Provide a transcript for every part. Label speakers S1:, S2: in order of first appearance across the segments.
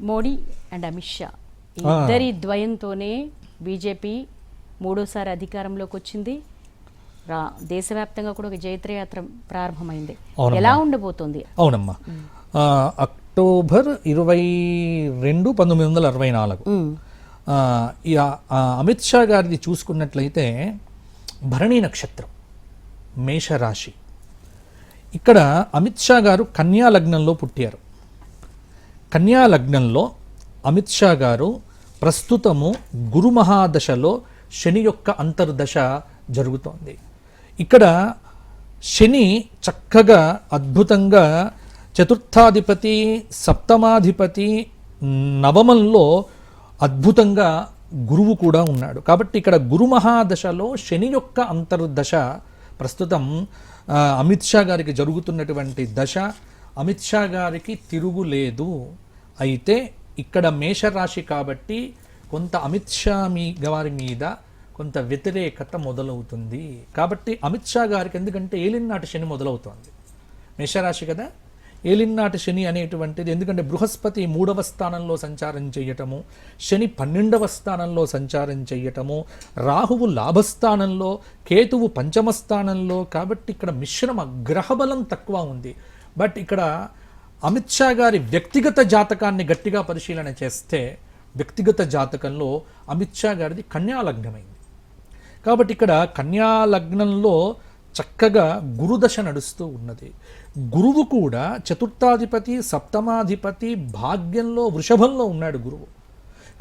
S1: Modi and Amit Shah ఇద్దరి ద్వయంతోనే BJP మూడోసారి అధికారంలోకి వచ్చింది. దేశవ్యాప్తంగా కూడా ఒక జైత్రయాత్ర ప్రారంభమైంది. ఎలా ఉండబోతోంది?
S2: అవునమ్మా, అక్టోబర్ 22, 1964 అమిత్ షా గారిది చూసుకున్నట్లయితే భరణి నక్షత్రం, మేషరాశి. ఇక్కడ అమిత్ షా గారు కన్యా లగ్నంలో పుట్టారు. కన్యా లగ్నంలో అమిత్ షా గారు ప్రస్తుతము గురు మహాదశలో శని యొక్క అంతర్దశ జరుగుతోంది. ఇక్కడ శని చక్కగా అద్భుతంగా చతుర్థాధిపతి, సప్తమాధిపతి, నవమంలో అద్భుతంగా గురువు కూడా ఉన్నాడు. కాబట్టి ఇక్కడ గురు మహాదశలో శని యొక్క అంతర్దశ ప్రస్తుతం అమిత్ షా గారికి జరుగుతున్నటువంటి దశ. అమిత్ షా గారికి తిరుగులేదు. అయితే ఇక్కడ మేషరాశి కాబట్టి కొంత అమిత్ షా గారి మీద కొంత వ్యతిరేకత మొదలవుతుంది. కాబట్టి అమిత్ షా గారికి, ఎందుకంటే ఏలినాటి శని మొదలవుతోంది, మేషరాశి కదా, ఏలినాటి శని అనేటువంటిది. ఎందుకంటే బృహస్పతి 3వ స్థానంలో సంచారం చేయటము, శని 12వ స్థానంలో సంచారం చేయటము, రాహువు లాభస్థానంలో, కేతువు 5వ స్థానంలో. కాబట్టి ఇక్కడ మిశ్రమ గ్రహబలం తక్కువ ఉంది. బట్ ఇక్కడ అమిత్ షా గారి వ్యక్తిగత జాతకాన్ని గట్టిగా పరిశీలన చేస్తే వ్యక్తిగత జాతకంలో అమిత్ షా గారిది కన్యా లగ్నమైంది. కాబట్టి ఇక్కడ కన్యా లగ్నంలో చక్కగా గురుదశ నడుస్తూ ఉన్నది. గురువు కూడా చతుర్థాధిపతి, సప్తమాధిపతి, భాగ్యంలో వృషభంలో ఉన్నాడు గురువు.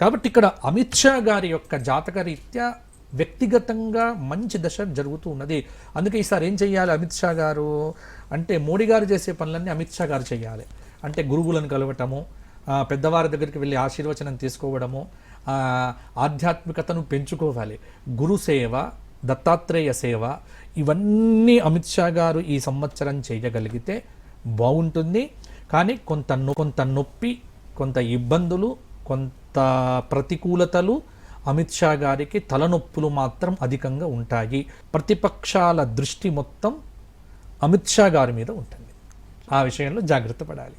S2: కాబట్టి ఇక్కడ అమిత్ షా గారి యొక్క జాతకరీత్యా వ్యక్తిగతంగా మంచి దశ జరుగుతూ ఉన్నది. అందుకే ఈసారి ఏం చెయ్యాలి అమిత్ షా గారు అంటే, మోడీ గారు చేసే పనులన్నీ అమిత్ షా గారు చేయాలి. అంటే గురువులను కలవటము, పెద్దవారి దగ్గరికి వెళ్ళి ఆశీర్వచనం తీసుకోవడము, ఆధ్యాత్మికతను పెంచుకోవాలి. గురు సేవ, దత్తాత్రేయ సేవ, ఇవన్నీ అమిత్ షా గారు ఈ సంవత్సరం చేయగలిగితే బాగుంటుంది. కానీ కొంత నొప్పి, కొంత ఇబ్బందులు, కొంత ప్రతికూలతలు, అమిత్ షా గారికి తలనొప్పులు మాత్రం అధికంగా ఉంటాయి. ప్రతిపక్షాల దృష్టి మొత్తం అమిత్ షా గారి మీద ఉంటుంది. ఆ విషయంలో జాగ్రత్త పడాలి.